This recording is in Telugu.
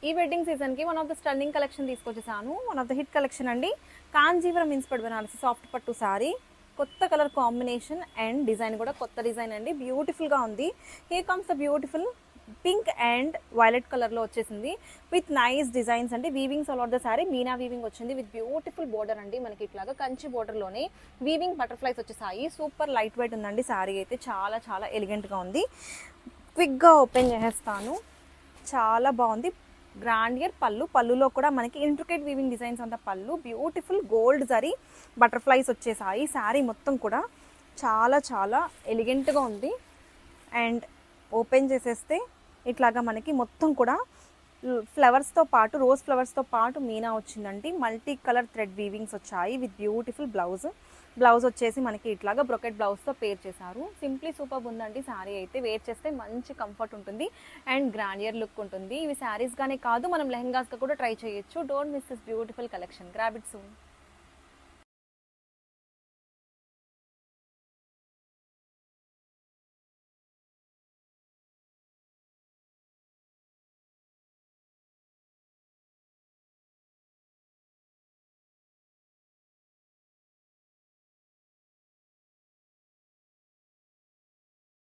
ఈ వెడ్డింగ్ సీజన్కి one of the stunning collection తీసుకొచ్చేసాను. One of the hit collection అండి. కాంజీవరం ఇన్స్పైర్డ్ బనారసి సాఫ్ట్ పట్టు సారీ. కొత్త కలర్ కాంబినేషన్ అండ్ డిజైన్ కూడా కొత్త డిజైన్ అండి. బ్యూటిఫుల్గా ఉంది. Here comes the beautiful pink and violet కలర్లో వచ్చేసింది విత్ నైస్ డిజైన్స్ అండి. Weavings all over the sari meena weaving వచ్చింది విత్ బ్యూటిఫుల్ బోర్డర్ అండి. మనకి ఇట్లాగా కంచి బోర్డర్లోనే వీవింగ్ బటర్ఫ్లైస్ వచ్చేసాయి. సూపర్ లైట్ వెయిట్ ఉందండి. సారీ అయితే చాలా చాలా ఎలిగెంట్గా ఉంది. క్విక్గా ఓపెన్ చేసేస్తాను. చాలా బాగుంది. గ్రాండియర్ పళ్ళులో కూడా మనకి ఇంట్రికేట్ వీవింగ్ డిజైన్స్ అంతా పళ్ళు. బ్యూటిఫుల్ గోల్డ్ జరీ బటర్ఫ్లైస్ వచ్చేసాయి. శారీ మొత్తం కూడా చాలా చాలా ఎలిగెంట్గా ఉంది. అండ్ ఓపెన్ చేసేస్తే ఇట్లాగా మనకి మొత్తం కూడా ఫ్లవర్స్తో పాటు రోజ్ ఫ్లవర్స్తో పాటు మీనా వచ్చిందండి. మల్టీ కలర్ థ్రెడ్ వీవింగ్స్ వచ్చాయి విత్ బ్యూటిఫుల్ బ్లౌజ్ వచ్చేసి మనకి ఇట్లాగా బ్రొకెట్ బ్లౌజ్తో పేర్ చేశారు. సింప్లీ సూపర్ ఉందండి. శారీ అయితే వేర్ చేస్తే మంచి కంఫర్ట్ ఉంటుంది అండ్ గ్రాండియర్ లుక్ ఉంటుంది. ఇవి శారీస్గానే కాదు, మనం లెహంగాస్గా కూడా ట్రై చేయొచ్చు. Don't miss this beautiful collection. Grab it soon.